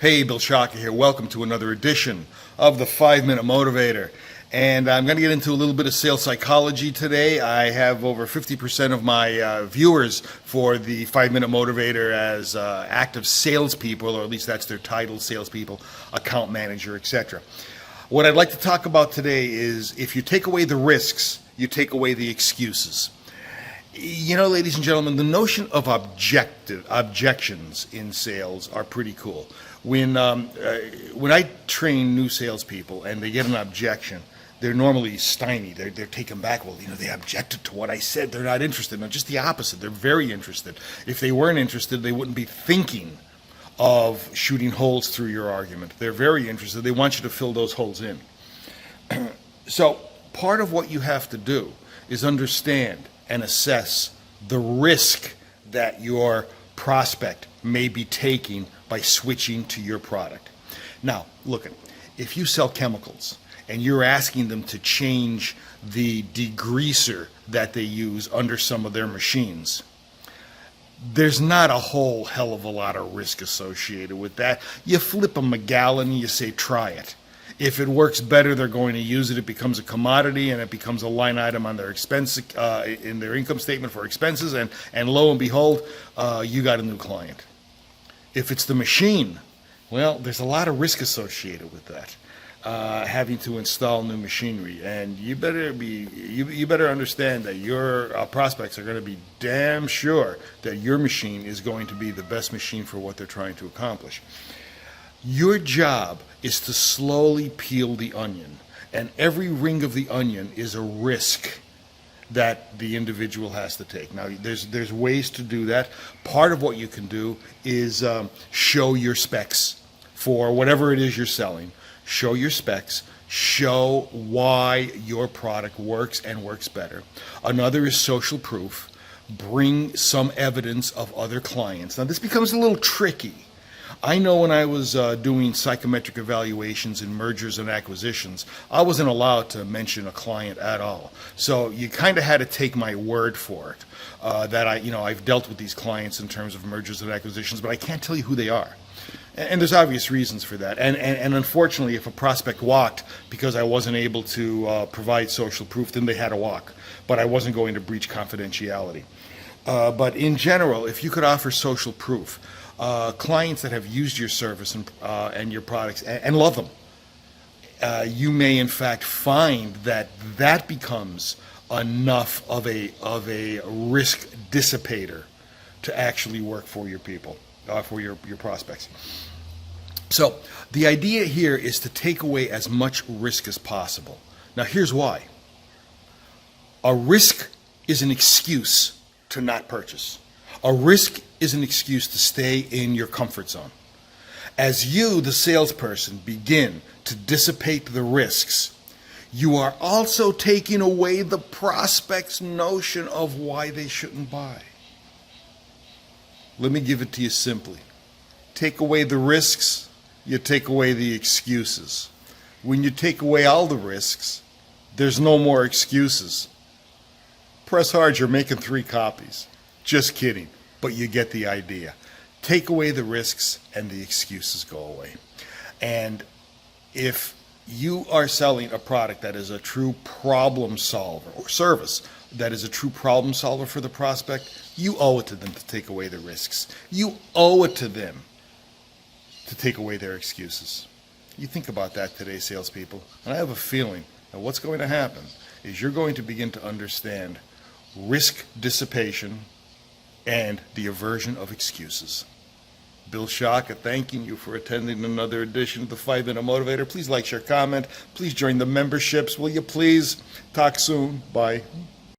Hey, Bill Shaka here. Welcome to another edition of the 5-Minute Motivator. And I'm going to get into a little bit of sales psychology today. I have over 50% of my viewers for the 5-Minute Motivator as active salespeople, or at least that's their title, salespeople, account manager, etc. What I'd like to talk about today is if you take away the risks, you take away the excuses. You know, ladies and gentlemen, the notion of objections in sales are pretty cool. When I train new salespeople and they get an objection, they're normally stymied. They're taken back. Well, they objected to what I said. They're not interested. No, just the opposite. They're very interested. If they weren't interested, they wouldn't be thinking of shooting holes through your argument. They're very interested. They want you to fill those holes in. So part of what you have to do is understand and assess the risk that your prospect may be taking by switching to your product. Now, look, if you sell chemicals and you're asking them to change the degreaser that they use under some of their machines, there's not a whole hell of a lot of risk associated with that. You flip them a gallon and you say, try it. If it works better, they're going to use it. It becomes a commodity and it becomes a line item on their expense in their income statement for expenses. And lo and behold, you got a new client. If it's the machine, well, there's a lot of risk associated with that. Having to install new machinery, and you better understand that your prospects are going to be damn sure that your machine is going to be the best machine for what they're trying to accomplish. Your job is to slowly peel the onion, and every ring of the onion is a risk that the individual has to take. Now, there's ways to do that. Part of what you can do is show your specs for whatever it is you're selling. Show your specs. Show why your product works and works better. Another is social proof. Bring some evidence of other clients. Now, this becomes a little tricky. I know when I was doing psychometric evaluations in mergers and acquisitions, I wasn't allowed to mention a client at all. So you kind of had to take my word for it that I've dealt with these clients in terms of mergers and acquisitions, but I can't tell you who they are. And there's obvious reasons for that. And unfortunately, if a prospect walked because I wasn't able to provide social proof, then they had to walk. But I wasn't going to breach confidentiality. But in general, if you could offer social proof, clients that have used your service and your products and love them, you may in fact find that becomes enough of a risk dissipator to actually work for your people, for your prospects. So the idea here is to take away as much risk as possible. Now here's why. A risk is an excuse to not purchase. A risk is an excuse to stay in your comfort zone. As you, the salesperson, begin to dissipate the risks, you are also taking away the prospect's notion of why they shouldn't buy. Let me give it to you simply. Take away the risks, you take away the excuses. When you take away all the risks, there's no more excuses. Press hard, you're making 3 copies. Just kidding, but you get the idea. Take away the risks and the excuses go away. And if you are selling a product that is a true problem solver, or service that is a true problem solver for the prospect, you owe it to them to take away the risks. You owe it to them to take away their excuses. You think about that today, salespeople, and I have a feeling that what's going to happen is you're going to begin to understand risk dissipation and the aversion of excuses. Bill Shaka thanking you for attending another edition of the 5-Minute Motivator. Please like, share, comment. Please join the memberships. Will you please? Talk soon. Bye.